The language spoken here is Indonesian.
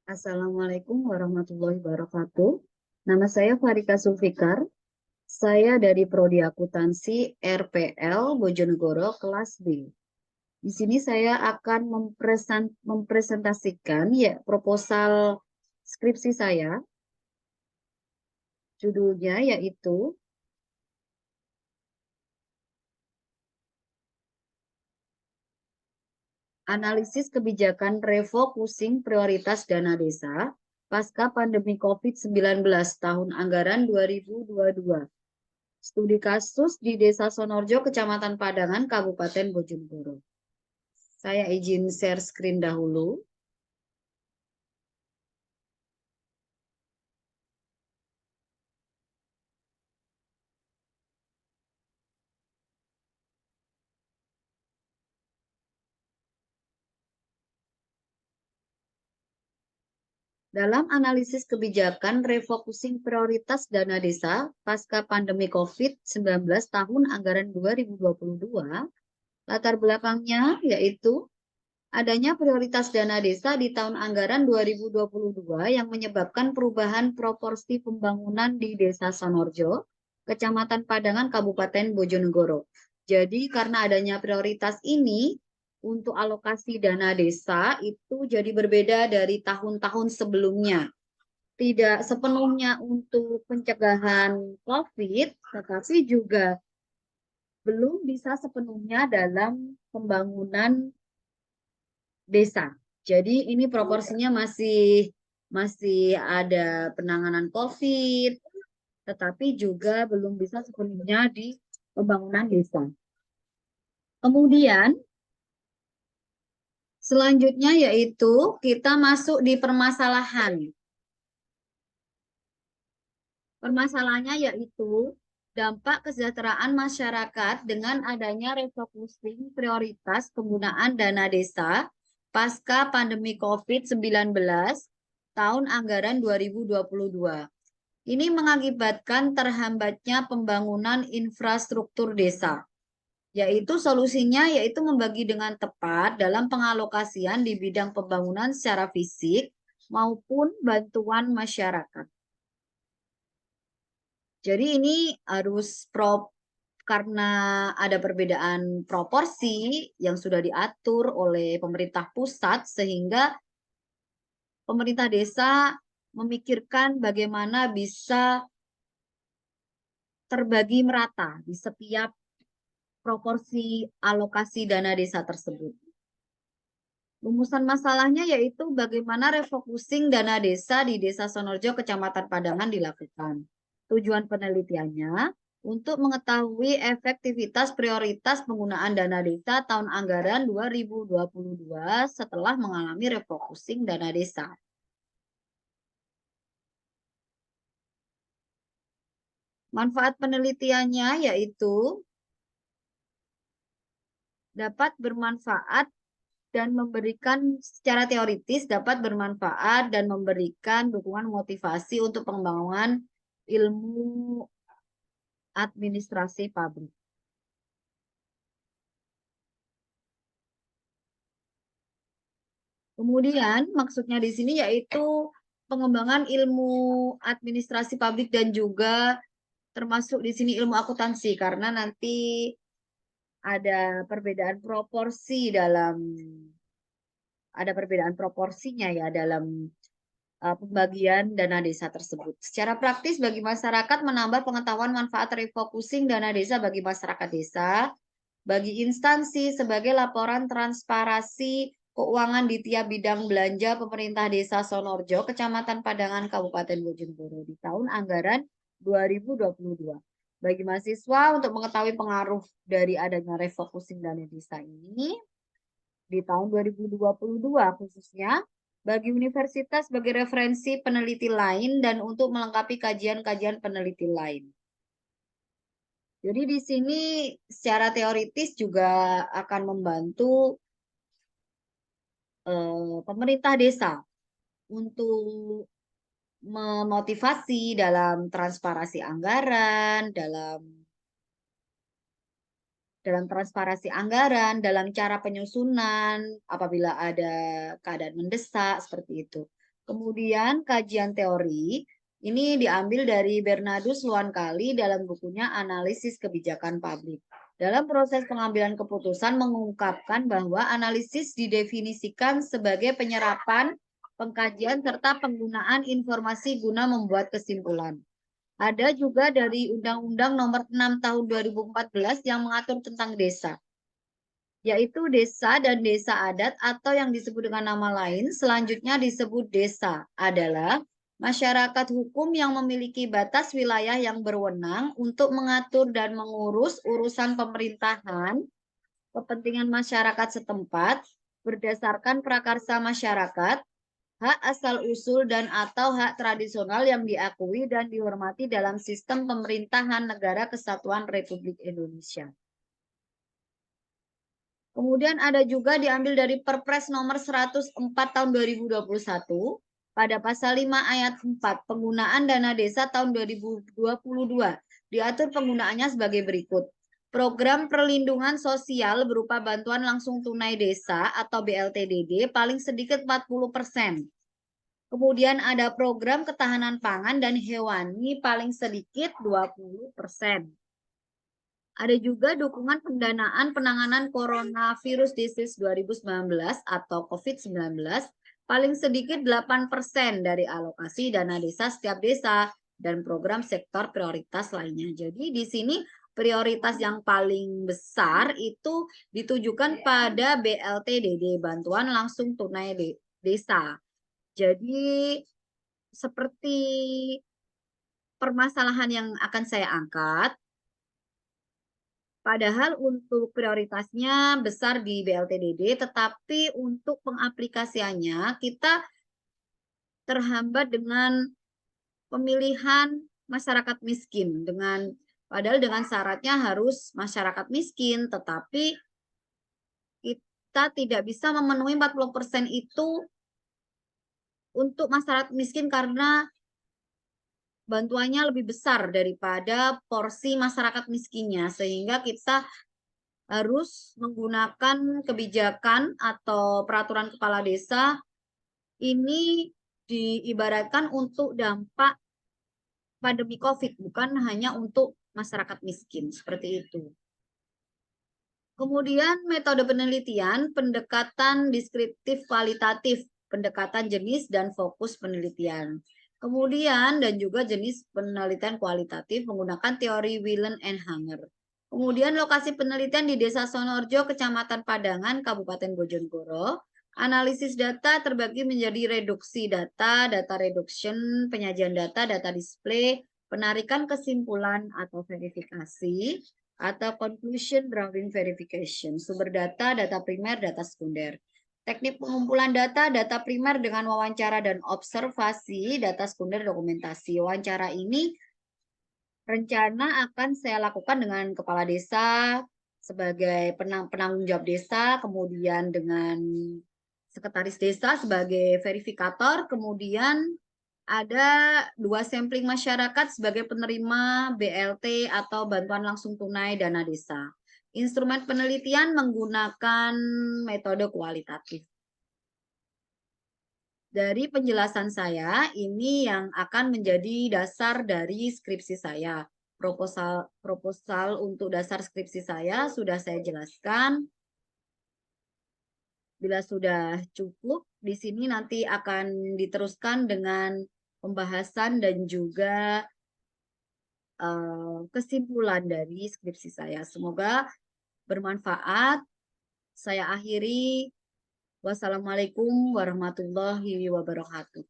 Assalamualaikum warahmatullahi wabarakatuh. Nama saya Farika Sulfikar. Saya dari Prodi Akuntansi RPL Bojonegoro kelas B. Di sini saya akan mempresentasikan proposal skripsi saya. Judulnya yaitu Analisis Kebijakan Refocusing Prioritas Dana Desa Pasca Pandemi COVID-19 Tahun Anggaran 2022. Studi kasus di Desa Sonorjo, Kecamatan Padangan, Kabupaten Bojonegoro. Saya izin share screen dahulu. Dalam analisis kebijakan refocusing prioritas dana desa pasca pandemi COVID-19 tahun anggaran 2022, latar belakangnya yaitu adanya prioritas dana desa di tahun anggaran 2022 yang menyebabkan perubahan proporsi pembangunan di Desa Sonorjo, Kecamatan Padangan, Kabupaten Bojonegoro. Jadi karena adanya prioritas ini, untuk alokasi dana desa itu jadi berbeda dari tahun-tahun sebelumnya. Tidak sepenuhnya untuk pencegahan COVID, tetapi juga belum bisa sepenuhnya dalam pembangunan desa. Jadi ini proporsinya masih ada penanganan COVID, tetapi juga belum bisa sepenuhnya di pembangunan desa. Kemudian selanjutnya yaitu kita masuk di permasalahan. Permasalahannya yaitu dampak kesejahteraan masyarakat dengan adanya refocusing prioritas penggunaan dana desa pasca pandemi COVID-19 tahun anggaran 2022. Ini mengakibatkan terhambatnya pembangunan infrastruktur desa. Yaitu solusinya yaitu membagi dengan tepat dalam pengalokasian di bidang pembangunan secara fisik maupun bantuan masyarakat. Jadi ini harus karena ada perbedaan proporsi yang sudah diatur oleh pemerintah pusat sehingga pemerintah desa memikirkan bagaimana bisa terbagi merata di setiap proporsi alokasi dana desa tersebut. Rumusan masalahnya yaitu bagaimana refocusing dana desa di Desa Sonorjo, Kecamatan Padangan dilakukan. Tujuan penelitiannya untuk mengetahui efektivitas prioritas penggunaan dana desa tahun anggaran 2022 setelah mengalami refocusing dana desa. Manfaat penelitiannya yaitu dapat bermanfaat dan memberikan secara teoritis dapat bermanfaat dan memberikan dukungan motivasi untuk pengembangan ilmu administrasi pabrik. Kemudian maksudnya di sini yaitu pengembangan ilmu administrasi pabrik dan juga termasuk di sini ilmu akuntansi karena nanti ada perbedaan proporsi ada perbedaan proporsinya ya dalam pembagian dana desa tersebut. Secara praktis bagi masyarakat menambah pengetahuan manfaat refocusing dana desa bagi masyarakat desa, bagi instansi sebagai laporan transparansi keuangan di tiap bidang belanja pemerintah Desa Sonorjo, Kecamatan Padangan, Kabupaten Bojonegoro di tahun anggaran 2022. Bagi mahasiswa untuk mengetahui pengaruh dari adanya refocusing dana desa ini di tahun 2022 khususnya bagi universitas sebagai referensi peneliti lain dan untuk melengkapi kajian-kajian peneliti lain. Jadi di sini secara teoritis juga akan membantu pemerintah desa untuk memotivasi dalam transparansi anggaran, dalam transparansi anggaran, dalam cara penyusunan apabila ada keadaan mendesak seperti itu. Kemudian kajian teori ini diambil dari Bernardus Luankali dalam bukunya Analisis Kebijakan Publik. Dalam proses pengambilan keputusan mengungkapkan bahwa analisis didefinisikan sebagai penyerapan, pengkajian, serta penggunaan informasi guna membuat kesimpulan. Ada juga dari Undang-Undang Nomor 6 Tahun 2014 yang mengatur tentang desa, yaitu desa dan desa adat atau yang disebut dengan nama lain, selanjutnya disebut desa, adalah masyarakat hukum yang memiliki batas wilayah yang berwenang untuk mengatur dan mengurus urusan pemerintahan, kepentingan masyarakat setempat, berdasarkan prakarsa masyarakat, hak asal-usul dan atau hak tradisional yang diakui dan dihormati dalam sistem pemerintahan Negara Kesatuan Republik Indonesia. Kemudian ada juga diambil dari Perpres nomor 104 tahun 2021 pada pasal 5 ayat 4 penggunaan dana desa tahun 2022 diatur penggunaannya sebagai berikut. Program perlindungan sosial berupa bantuan langsung tunai desa atau BLTDD paling sedikit 40%. Kemudian ada program ketahanan pangan dan hewani paling sedikit 20%. Ada juga dukungan pendanaan penanganan coronavirus disease 2019 atau COVID-19 paling sedikit 8% dari alokasi dana desa setiap desa dan program sektor prioritas lainnya. Jadi di sini prioritas yang paling besar itu ditujukan pada BLTDD, bantuan langsung tunai desa. Jadi seperti permasalahan yang akan saya angkat, padahal untuk prioritasnya besar di BLTDD, tetapi untuk pengaplikasiannya kita terhambat dengan pemilihan masyarakat miskin. Padahal dengan syaratnya harus masyarakat miskin, tetapi kita tidak bisa memenuhi 40% itu untuk masyarakat miskin karena bantuannya lebih besar daripada porsi masyarakat miskinnya, sehingga kita harus menggunakan kebijakan atau peraturan kepala desa ini diibaratkan untuk dampak pandemi COVID, bukan hanya untuk masyarakat miskin, seperti itu. Kemudian metode penelitian, pendekatan deskriptif kualitatif, pendekatan jenis dan fokus penelitian. Kemudian dan juga jenis penelitian kualitatif menggunakan teori Whelan and Hanger. Kemudian lokasi penelitian di Desa Sonorjo, Kecamatan Padangan, Kabupaten Bojonegoro. Analisis data terbagi menjadi reduksi data, data reduction, penyajian data, data display, penarikan kesimpulan atau verifikasi, atau conclusion drawing verification. Sumber data, data primer, data sekunder. Teknik pengumpulan data, data primer dengan wawancara dan observasi, data sekunder dokumentasi. Wawancara ini rencana akan saya lakukan dengan kepala desa sebagai penanggung jawab desa, kemudian dengan sekretaris desa sebagai verifikator, kemudian ada 2 sampling masyarakat sebagai penerima BLT atau bantuan langsung tunai dana desa. Instrumen penelitian menggunakan metode kualitatif. Dari penjelasan saya, ini yang akan menjadi dasar dari skripsi saya. Proposal untuk dasar skripsi saya sudah saya jelaskan. Bila sudah cukup, di sini nanti akan diteruskan dengan pembahasan dan juga kesimpulan dari skripsi saya. Semoga bermanfaat. Saya akhiri. Wassalamualaikum warahmatullahi wabarakatuh.